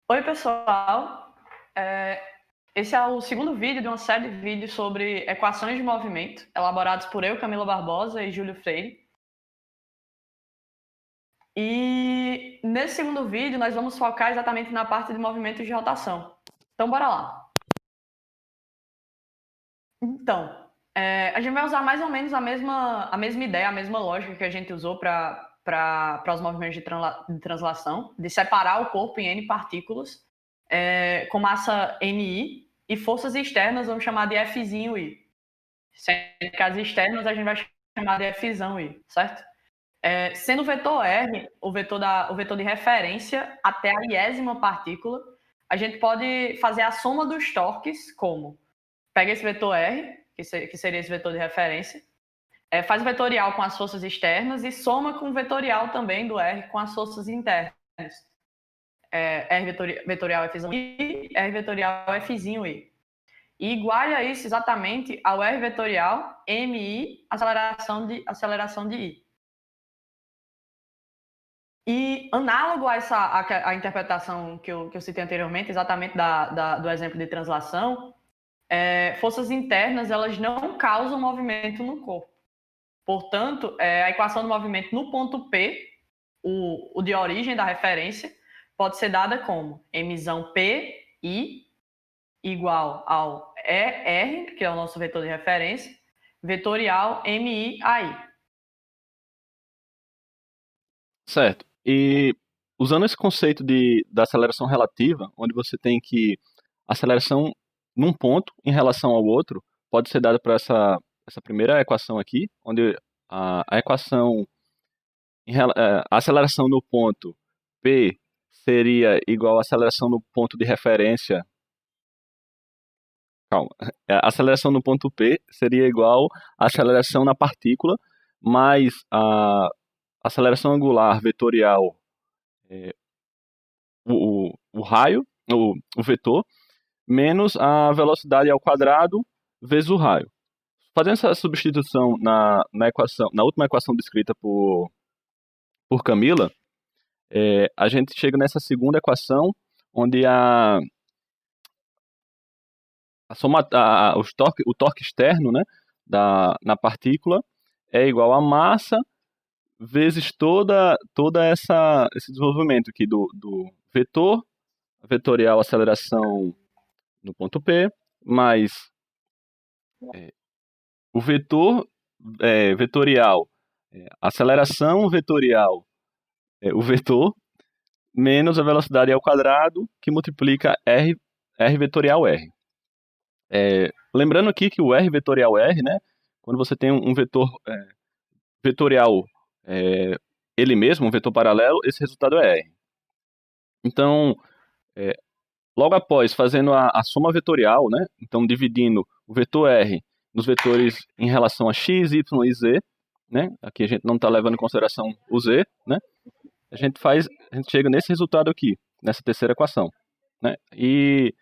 Oi, pessoal. É, Esse é o segundo vídeo de uma série de vídeos sobre equações de movimento, elaborados por eu, Camila Barbosa e Júlio Freire. E nesse segundo vídeo nós vamos focar exatamente na parte de movimentos de rotação. Então, bora lá. Então, a gente vai usar mais ou menos a mesma ideia, a mesma lógica que a gente usou para os movimentos de translação, de separar o corpo em N partículas, com massa NI, e forças externas vamos chamar de Fzinho I. Sendo que as externas a gente vai chamar de Fzão I, certo? Sendo o vetor R o vetor de referência até a iésima partícula, a gente pode fazer a soma dos torques como? Pega esse vetor R, que seria esse vetor de referência, faz o vetorial com as forças externas e soma com o vetorial também do R com as forças internas. R vetorial Fzão I, R vetorial Fzinho I. E iguale a isso exatamente ao R vetorial MI, aceleração de I. E análogo a interpretação que eu citei anteriormente, exatamente do exemplo de translação, forças internas elas não causam movimento no corpo. Portanto, a equação do movimento no ponto P, o de origem da referência, pode ser dada como mzão P, I, igual ao ER, que é o nosso vetor de referência, vetorial MI, AI. Certo. E usando esse conceito da aceleração relativa, onde você tem que a aceleração num ponto em relação ao outro pode ser dada por essa primeira equação aqui, onde a equação, a aceleração no ponto P seria igual à aceleração no ponto de referência. Calma. A aceleração no ponto P seria igual à aceleração na partícula, mais a aceleração angular vetorial, o raio, o vetor, menos a velocidade ao quadrado vezes o raio. Fazendo essa substituição na equação, na última equação descrita por Camila, a gente chega nessa segunda equação, onde o torque externo, né, na partícula é igual a massa vezes toda esse desenvolvimento aqui do vetor, vetorial aceleração no ponto P, mais o vetor vetorial, aceleração vetorial, o vetor, menos a velocidade ao quadrado, que multiplica R vetorial R. Lembrando aqui que o R vetorial R, né, quando você tem um vetor vetorial ele mesmo, um vetor paralelo, esse resultado é R. Então, logo após, fazendo a soma vetorial, né, então dividindo o vetor R nos vetores em relação a x, y e z, né, aqui a gente não está levando em consideração o z, né, a gente chega nesse resultado aqui, nessa terceira equação, né, e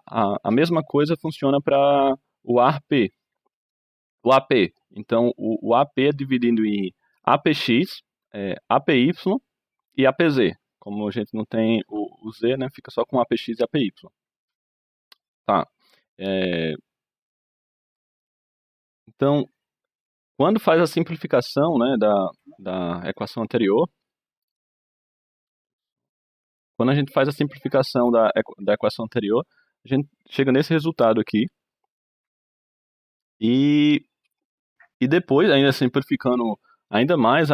a mesma coisa funciona para o ARP. O AP, então o AP é dividido em APX, APY e APZ. Como a gente não tem o Z, né, fica só com APX e APY. Tá. Então, quando faz a simplificação, né, da equação anterior, quando a gente faz a simplificação da equação anterior, a gente chega nesse resultado aqui. E depois, ainda simplificando ainda mais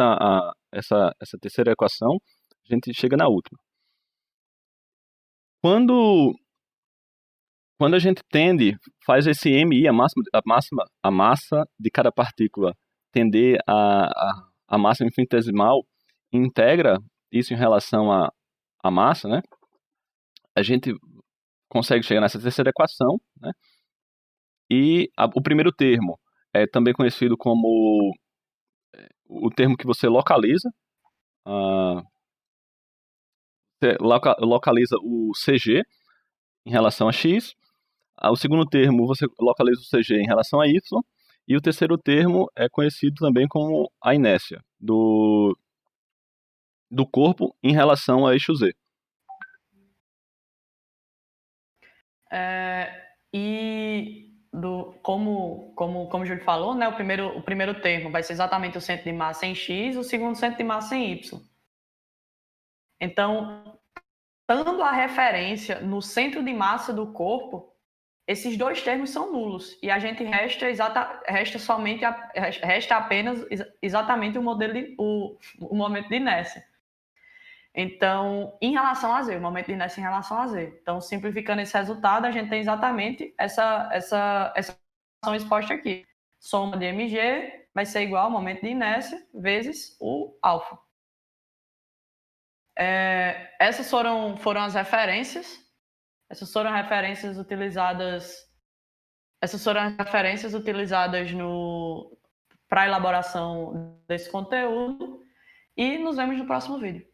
essa terceira equação, a gente chega na última. Quando a gente faz esse MI, a massa de cada partícula tender a massa infinitesimal, integra isso em relação à massa, né? A gente consegue chegar nessa terceira equação, né? E o primeiro termo é também conhecido como o termo que você localiza, você localiza o CG em relação a x. O segundo termo, você localiza o CG em relação a y. E o terceiro termo é conhecido também como a inércia do corpo em relação a eixo z. Como o Júlio falou, né, o primeiro termo vai ser exatamente o centro de massa em X, o segundo centro de massa em Y. Então, estando a referência no centro de massa do corpo, esses dois termos são nulos e a gente resta apenas exatamente o momento de inércia. Então, em relação a Z, o momento de inércia em relação a Z. Então, simplificando esse resultado, a gente tem exatamente essa equação exposta aqui. Soma de mg vai ser igual ao momento de inércia vezes o alfa. Essas foram as referências. Essas foram as referências utilizadas para a elaboração desse conteúdo. E nos vemos no próximo vídeo.